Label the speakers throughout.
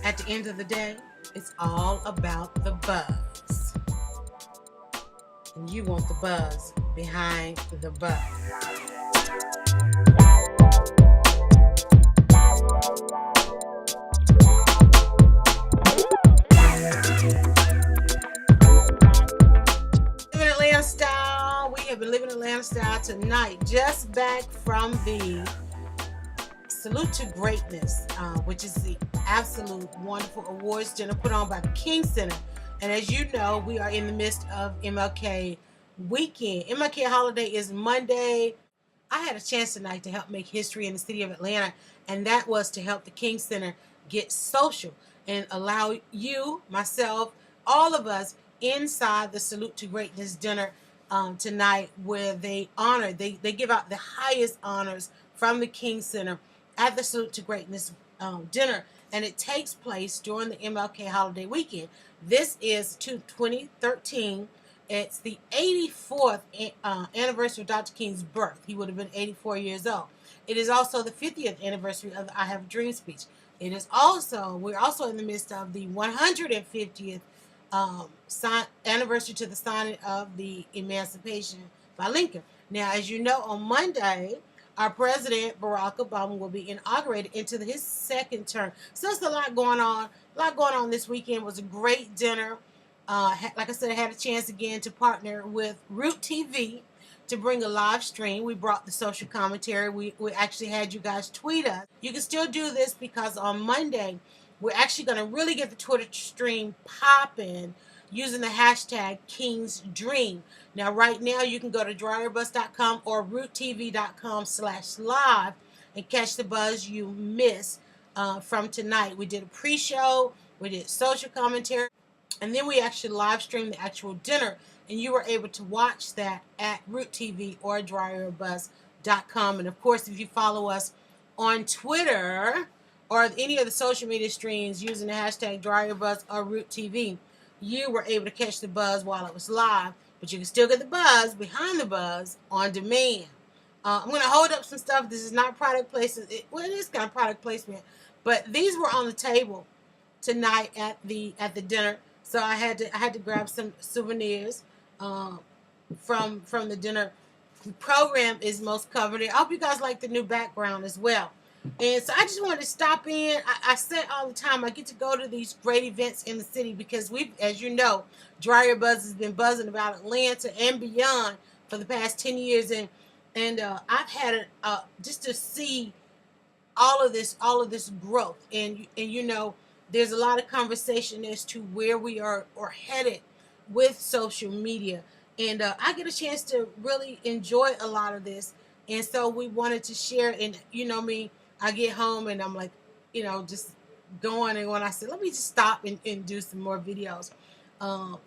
Speaker 1: At the end of the day, it's all about the buzz. And you want the buzz behind the buzz. Living Atlanta style. We have been living Atlanta style tonight. Just back from the Salute to Greatness, which is the absolute wonderful awards dinner put on by the King Center. And as you know, we are in the midst of MLK weekend. MLK holiday is Monday. I had a chance tonight to help make history in the city of Atlanta, and that was to help the King Center get social and allow you, myself, all of us inside the Salute to Greatness dinner tonight, where they give out the highest honors from the King Center at the Salute to Greatness dinner, and it takes place during the MLK holiday weekend. This is 2013. It's the 84th anniversary of Dr. King's birth. He would have been 84 years old. It is also the 50th anniversary of the I Have a Dream speech. It is also, we're also in the midst of the 150th anniversary to the signing of the Emancipation by Lincoln. Now, as you know, on Monday, our president, Barack Obama, will be inaugurated into his second term. So there's a lot going on. A lot going on this weekend. It was a great dinner. Like I said, I had a chance again to partner with Root TV to bring a live stream. We brought the social commentary. We actually had you guys tweet us. You can still do this because on Monday, we're actually going to really get the Twitter stream popping using the hashtag King's Dream. Now, right now, you can go to DryerBuzz.com or RootTV.com/live and catch the buzz you missed from tonight. We did a pre-show, we did social commentary, and then we actually live streamed the actual dinner, and you were able to watch that at Root TV or DryerBuzz.com. And of course, if you follow us on Twitter or any of the social media streams using the hashtag DryerBuzz or Root TV, you were able to catch the buzz while it was live, but you can still get the buzz behind the buzz on demand. I'm going to hold up some stuff. This is not product placement. Well, it is kind of product placement, but these were on the table tonight at the dinner. So I had to grab some souvenirs from the dinner. The program is most covered. I hope you guys like the new background as well. And so I just wanted to stop in. I say all the time, I get to go to these great events in the city because we've, as you know, DryerBuzz has been buzzing about Atlanta and beyond for the past 10 years. And I've had just to see all of this growth. And you know, there's a lot of conversation as to where we are headed with social media. And I get a chance to really enjoy a lot of this. And so we wanted to share. And you know me, I get home and I'm like, you know, just going. And when I said, let me just stop and do some more videos.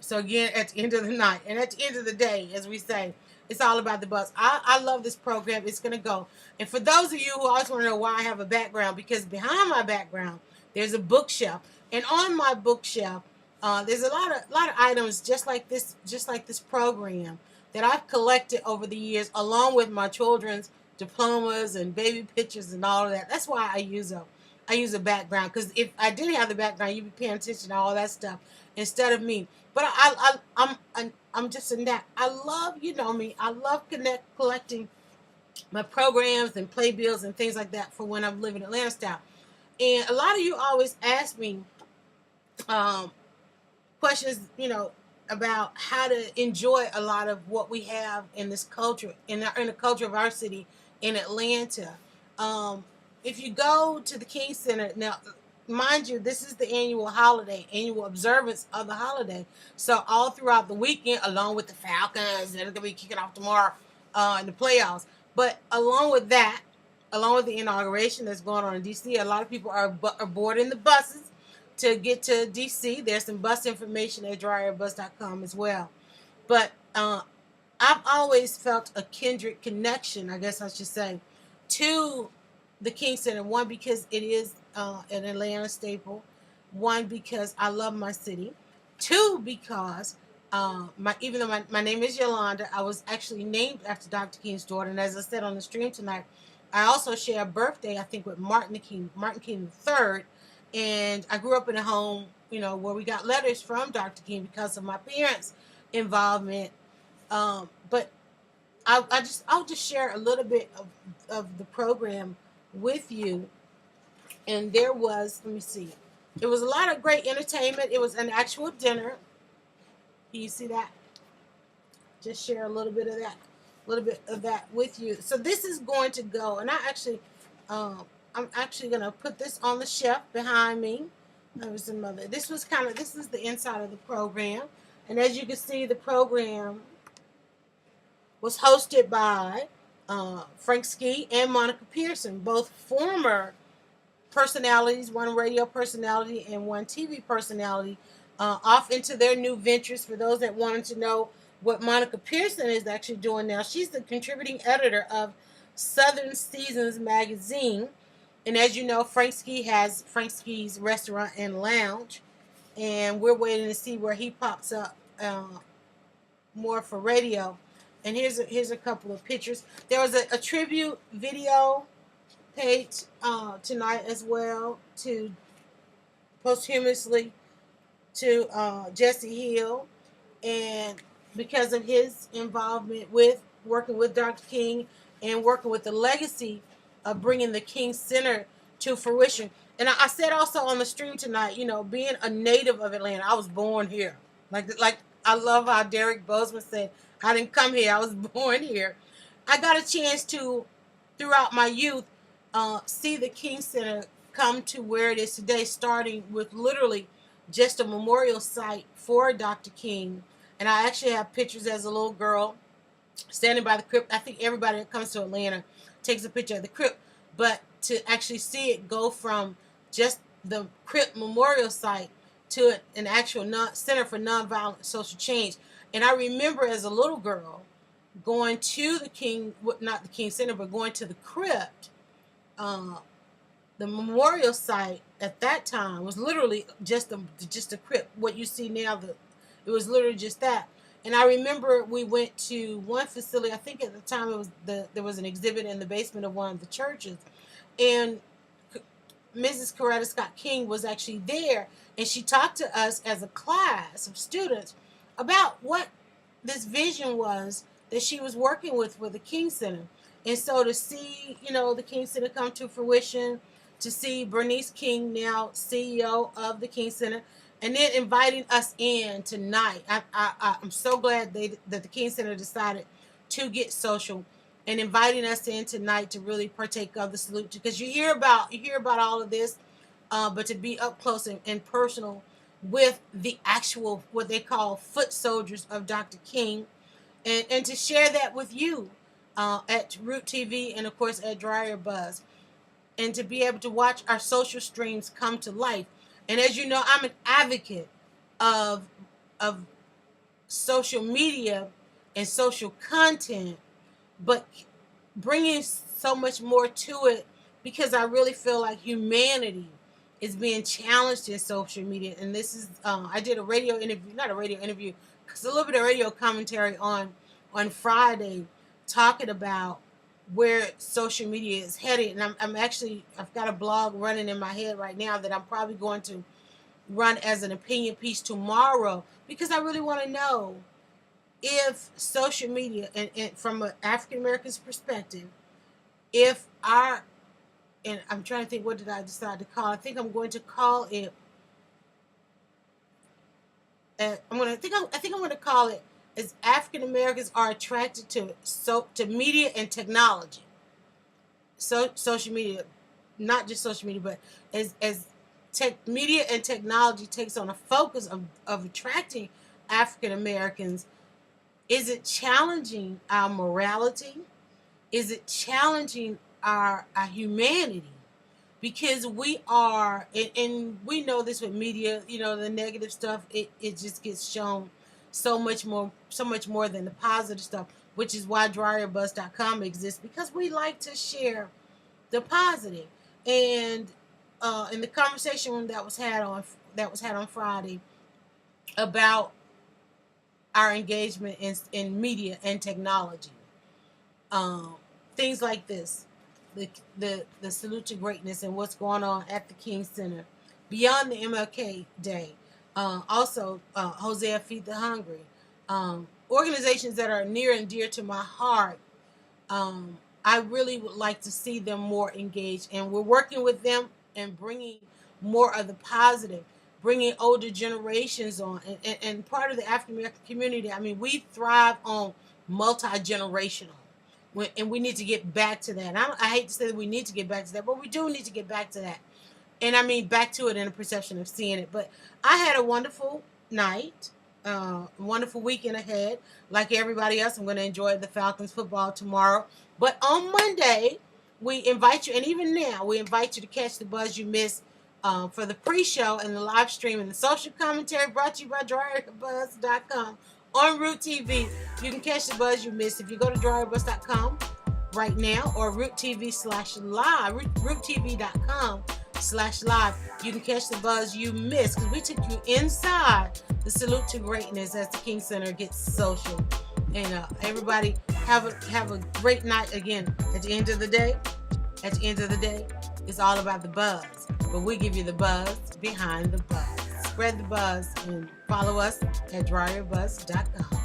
Speaker 1: So again, at the end of the night and at the end of the day, as we say, it's all about the buzz. I love this program. It's going to go. And for those of you who always want to know why I have a background, because behind my background, there's a bookshelf. And on my bookshelf, there's a lot of items just like this program that I've collected over the years, along with my children's diplomas and baby pictures and all of that. That's why I use a background, because if I didn't have the background, you'd be paying attention to all that stuff instead of me. But I'm just in that. I love, you know me, I love collecting my programs and playbills and things like that for when I'm living Atlanta style. And a lot of you always ask me questions, you know, about how to enjoy a lot of what we have in this culture, in the culture of our city in Atlanta. If you go to the King Center, now, mind you, this is the annual observance of the holiday. So all throughout the weekend, along with the Falcons, they're going to be kicking off tomorrow in the playoffs. But along with that, along with the inauguration that's going on in D.C., a lot of people are boarding the buses to get to D.C. There's some bus information at DryerBuzz.com as well. But I've always felt a kindred connection, I guess I should say, to the King Center. One, because it is an Atlanta staple. One, because I love my city. Two, because even though my name is Yalanda, I was actually named after Dr. King's daughter. And as I said on the stream tonight, I also share a birthday, I think, with Martin King III. And I grew up in a home, where we got letters from Dr. King because of my parents' involvement. But I'll just share a little bit of the program with you. And there was, let me see, it was a lot of great entertainment. It was an actual dinner. Can you see that? Just share a little bit of that with you. So this is going to go, and I'm actually going to put this on the shelf behind me. This is the inside of the program. And as you can see, the program was hosted by Frank Ski and Monica Pearson, both former personalities, one radio personality and one TV personality, off into their new ventures. For those that wanted to know what Monica Pearson is actually doing now, she's the contributing editor of Southern Seasons magazine. And as you know, Frank Ski has Frank Ski's Restaurant and Lounge, and we're waiting to see where he pops up more for radio. And here's a couple of pictures. There was a tribute video paid tonight as well, to posthumously to Jesse Hill, and because of his involvement with working with Dr. King and working with the legacy of bringing the King Center to fruition. And I said also on the stream tonight, being a native of Atlanta, I was born here. Like I love how Derek Bozeman said, I didn't come here, I was born here. I got a chance to, throughout my youth, see the King Center come to where it is today, starting with literally just a memorial site for Dr. King. And I actually have pictures as a little girl standing by the crypt. I think everybody that comes to Atlanta takes a picture of the crypt, but to actually see it go from just the crypt memorial site to an actual center for nonviolent social change. And I remember as a little girl going to the King, not the King Center, but going to the crypt. The memorial site at that time was literally just a crypt. What you see now, it was literally just that. And I remember we went to one facility. I think at the time there was an exhibit in the basement of one of the churches, and Mrs. Coretta Scott King was actually there, and she talked to us as a class of students about what this vision was that she was working with for the King Center. And so to see, the King Center come to fruition, to see Bernice King, now CEO of the King Center, and then inviting us in tonight. I'm so glad that the King Center decided to get social and inviting us in tonight to really partake of the salute, because you hear about all of this, but to be up close and personal with the actual, what they call foot soldiers of Dr. King, and to share that with you at Root TV and of course at DryerBuzz, and to be able to watch our social streams come to life. And as you know, I'm an advocate of social media and social content, but bringing so much more to it, because I really feel like humanity is being challenged in social media. And this is, I did a radio interview, not a radio interview, because a little bit of radio commentary on Friday, talking about where social media is headed. And I've got a blog running in my head right now that I'm probably going to run as an opinion piece tomorrow, because I really want to know if social media, and from an African American's perspective, if and I'm trying to think, what did I decide to call? I think I'm going to call it. I think I'm going to call it as African Americans are attracted to media and technology. So social media, not just social media, but as media and technology takes on a focus of attracting African Americans, is it challenging our morality? Is it challenging our humanity? Because we are, and we know this with media, the negative stuff, it just gets shown so much more than the positive stuff, which is why DryerBuzz.com exists, because we like to share the positive. And in the conversation that was had on Friday about our engagement in media and technology, things like this, the salute to greatness and what's going on at the King Center, beyond the MLK Day. Also, Hosea Feed the Hungry. Organizations that are near and dear to my heart. I really would like to see them more engaged, and we're working with them and bringing more of the positive, bringing older generations on, and part of the African American community. I mean, we thrive on multi-generational, and we need to get back to that. I hate to say that we need to get back to that, but we do need to get back to that. And I mean back to it in a perception of seeing it. But I had a wonderful night, wonderful weekend ahead. Like everybody else, I'm going to enjoy the Falcons football tomorrow. But on Monday, we invite you, and even now, we invite you to catch the buzz you missed for the pre-show and the live stream and the social commentary brought to you by DryerBuzz.com on Root TV. You can catch the buzz you missed if you go to DryerBuzz.com right now, or RootTV/live, RootTV.com/live. You can catch the buzz you missed, because we took you inside the Salute to Greatness as the King Center gets social. And everybody have a great night. Again, at the end of the day, it's all about the buzz. But we give you the buzz behind the buzz. Spread the buzz and follow us at DryerBuzz.com.